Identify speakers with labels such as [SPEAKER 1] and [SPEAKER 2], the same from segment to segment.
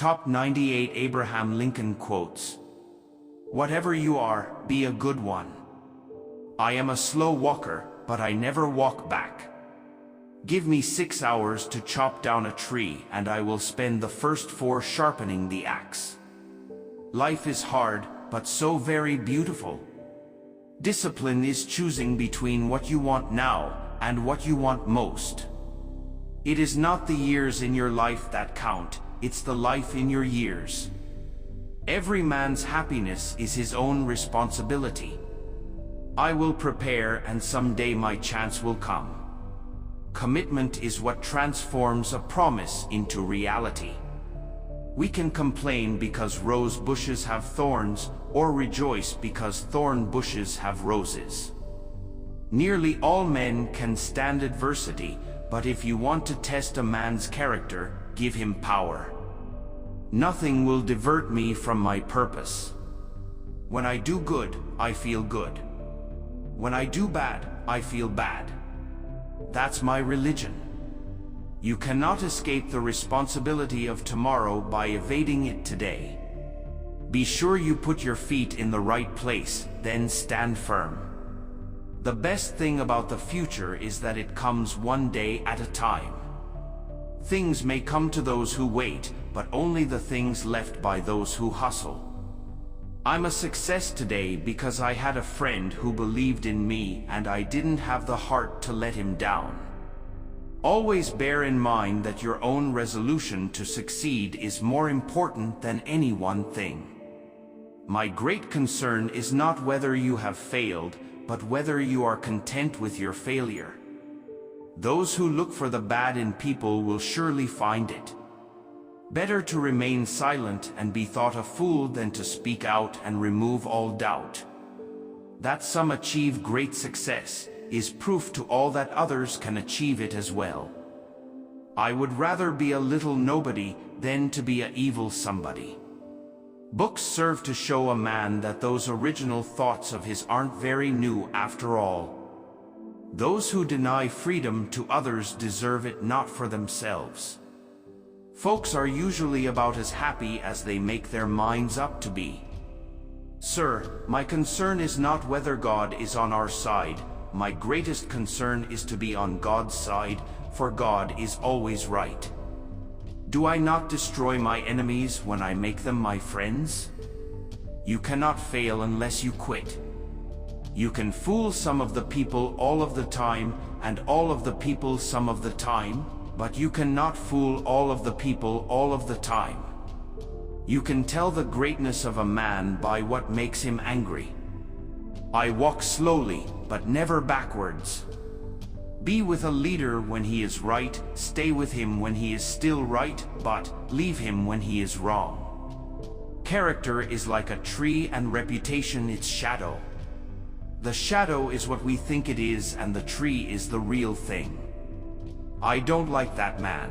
[SPEAKER 1] Top 98 Abraham Lincoln quotes. Whatever you are, be a good one. I am a slow walker, but I never walk back. Give me 6 hours to chop down a tree, and I will spend the first 4 sharpening the axe. Life is hard, but so very beautiful. Discipline is choosing between what you want now and what you want most. It is not the years in your life that count, it's the life in your years. Every man's happiness is his own responsibility. I will prepare, and someday my chance will come. Commitment is what transforms a promise into reality. We can complain because rose bushes have thorns, or rejoice because thorn bushes have roses. Nearly all men can stand adversity, but if you want to test a man's character, give him power. Nothing will divert me from my purpose. When I do good, I feel good. When I do bad, I feel bad. That's my religion. You cannot escape the responsibility of tomorrow by evading it today. Be sure you put your feet in the right place, then stand firm. The best thing about the future is that it comes one day at a time. Things may come to those who wait, but only the things left by those who hustle. I'm a success today because I had a friend who believed in me, and I didn't have the heart to let him down. Always bear in mind that your own resolution to succeed is more important than any one thing. My great concern is not whether you have failed, but whether you are content with your failure. Those who look for the bad in people will surely find it. Better to remain silent and be thought a fool than to speak out and remove all doubt. That some achieve great success is proof to all that others can achieve it as well. I would rather be a little nobody than to be an evil somebody. Books serve to show a man that those original thoughts of his aren't very new after all. Those who deny freedom to others deserve it not for themselves. Folks are usually about as happy as they make their minds up to be. Sir, my concern is not whether God is on our side. My greatest concern is to be on God's side, for God is always right. Do I not destroy my enemies when I make them my friends? You cannot fail unless you quit. You can fool some of the people all of the time, and all of the people some of the time, but you cannot fool all of the people all of the time. You can tell the greatness of a man by what makes him angry. I walk slowly, but never backwards. Be with a leader when he is right, stay with him when he is still right, but leave him when he is wrong. Character is like a tree and reputation its shadow. The shadow is what we think it is, and the tree is the real thing. I don't like that man.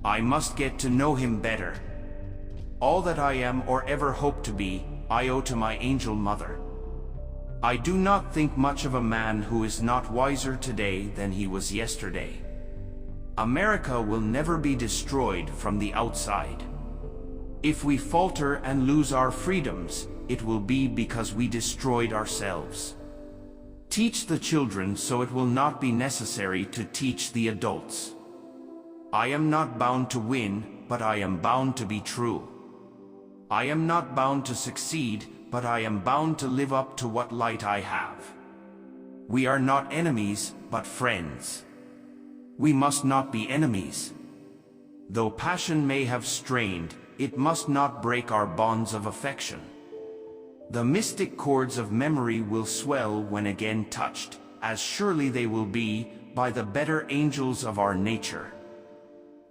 [SPEAKER 1] I must get to know him better. All that I am or ever hope to be, I owe to my angel mother. I do not think much of a man who is not wiser today than he was yesterday. America will never be destroyed from the outside. If we falter and lose our freedoms, it will be because we destroyed ourselves. Teach the children so it will not be necessary to teach the adults. I am not bound to win, but I am bound to be true. I am not bound to succeed, but I am bound to live up to what light I have. We are not enemies, but friends. We must not be enemies. Though passion may have strained, it must not break our bonds of affection. The mystic chords of memory will swell when again touched, as surely they will be, by the better angels of our nature.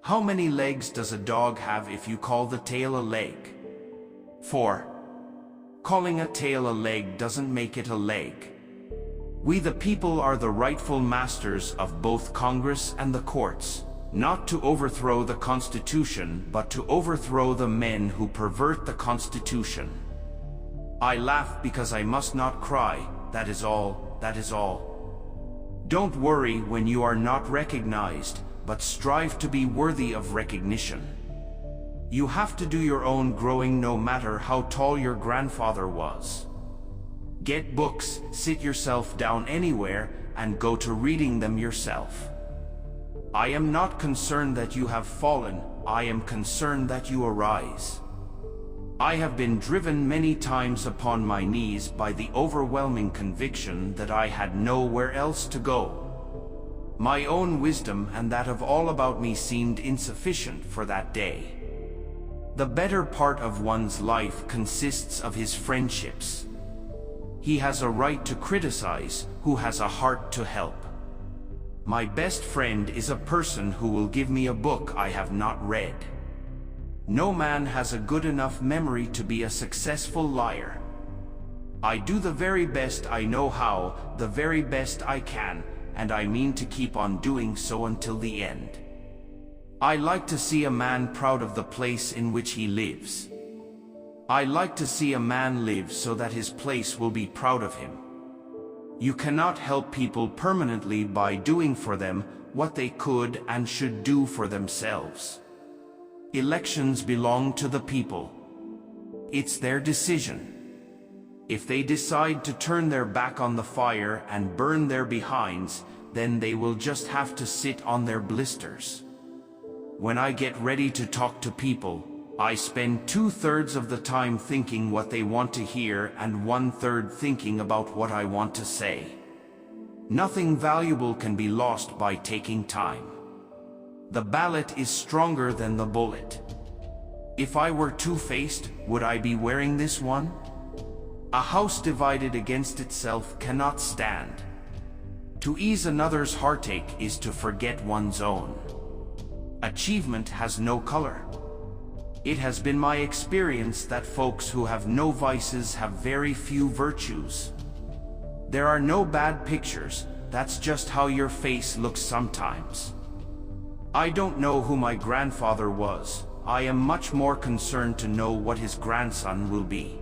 [SPEAKER 1] How many legs does a dog have if you call the tail a leg? 4. Calling a tail a leg doesn't make it a leg. We the people are the rightful masters of both Congress and the courts, not to overthrow the Constitution, but to overthrow the men who pervert the Constitution. I laugh because I must not cry, that is all, that is all. Don't worry when you are not recognized, but strive to be worthy of recognition. You have to do your own growing no matter how tall your grandfather was. Get books, sit yourself down anywhere, and go to reading them yourself. I am not concerned that you have fallen, I am concerned that you arise. I have been driven many times upon my knees by the overwhelming conviction that I had nowhere else to go. My own wisdom and that of all about me seemed insufficient for that day. The better part of one's life consists of his friendships. He has a right to criticize who has a heart to help. My best friend is a person who will give me a book I have not read. No man has a good enough memory to be a successful liar. I do the very best I know how, the very best I can, and I mean to keep on doing so until the end. I like to see a man proud of the place in which he lives. I like to see a man live so that his place will be proud of him. You cannot help people permanently by doing for them what they could and should do for themselves. Elections belong to the people. It's their decision. If they decide to turn their back on the fire and burn their behinds, then they will just have to sit on their blisters. When I get ready to talk to people, I spend 2/3 of the time thinking what they want to hear and 1/3 thinking about what I want to say. Nothing valuable can be lost by taking time. The ballot is stronger than the bullet. If I were two-faced, would I be wearing this one? A house divided against itself cannot stand. To ease another's heartache is to forget one's own. Achievement has no color. It has been my experience that folks who have no vices have very few virtues. There are no bad pictures, that's just how your face looks sometimes. I don't know who my grandfather was. I am much more concerned to know what his grandson will be.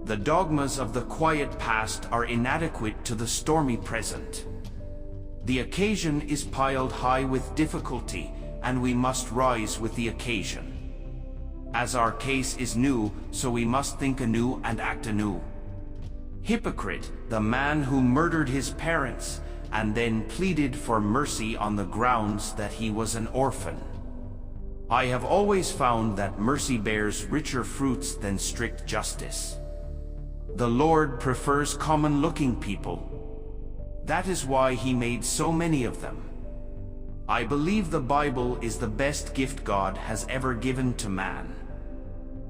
[SPEAKER 1] The dogmas of the quiet past are inadequate to the stormy present. The occasion is piled high with difficulty, and we must rise with the occasion. As our case is new, so we must think anew and act anew. Hypocrite, the man who murdered his parents, and then pleaded for mercy on the grounds that he was an orphan. I have always found that mercy bears richer fruits than strict justice. The Lord prefers common-looking people. That is why he made so many of them. I believe the Bible is the best gift God has ever given to man.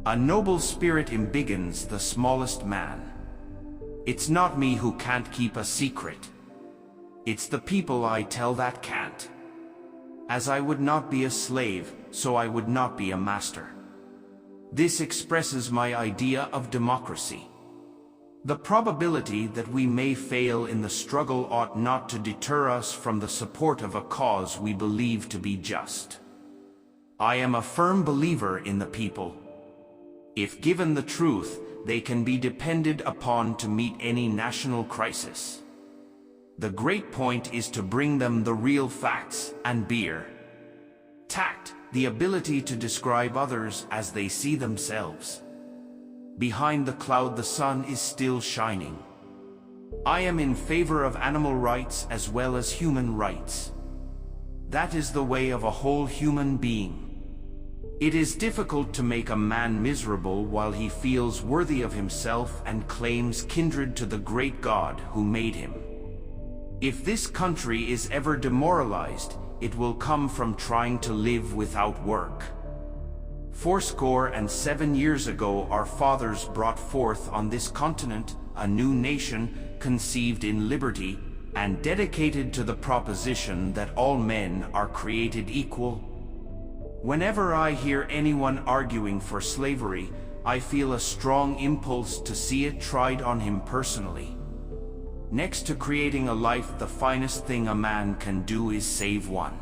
[SPEAKER 1] A noble spirit embiggens the smallest man. It's not me who can't keep a secret. It's the people I tell that can't. As I would not be a slave, so I would not be a master. This expresses my idea of democracy. The probability that we may fail in the struggle ought not to deter us from the support of a cause we believe to be just. I am a firm believer in the people. If given the truth, they can be depended upon to meet any national crisis. The great point is to bring them the real facts and beer. Tact, the ability to describe others as they see themselves. Behind the cloud the sun is still shining. I am in favor of animal rights as well as human rights. That is the way of a whole human being. It is difficult to make a man miserable while he feels worthy of himself and claims kindred to the great God who made him. If this country is ever demoralized, it will come from trying to live without work. 77 years ago our fathers brought forth on this continent a new nation conceived in liberty and dedicated to the proposition that all men are created equal. Whenever I hear anyone arguing for slavery, I feel a strong impulse to see it tried on him personally. Next to creating a life, the finest thing a man can do is save one.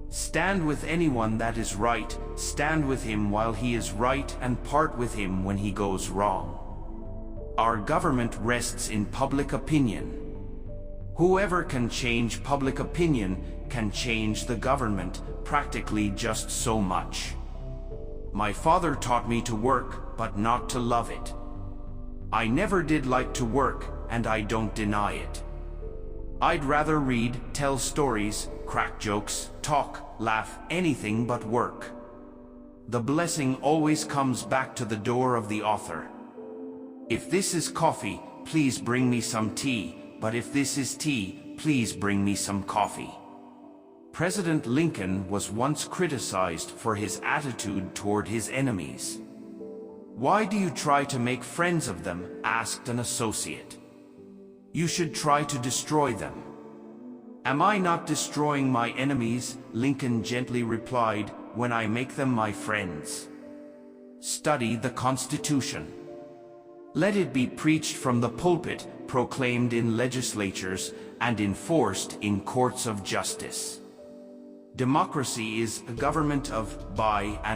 [SPEAKER 1] Stand with anyone that is right, stand with him while he is right, and part with him when he goes wrong. Our government rests in public opinion. Whoever can change public opinion can change the government, practically just so much. My father taught me to work, but not to love it. I never did like to work, and I don't deny it. I'd rather read, tell stories, crack jokes, talk, laugh, anything but work. The blessing always comes back to the door of the author. If this is coffee, please bring me some tea, but if this is tea, please bring me some coffee. President Lincoln was once criticized for his attitude toward his enemies. "Why do you try to make friends of them?" asked an associate. "You should try to destroy them." "Am I not destroying my enemies?" Lincoln gently replied, "when I make them my friends." Study the Constitution. Let it be preached from the pulpit, proclaimed in legislatures, and enforced in courts of justice. Democracy is a government of, by, and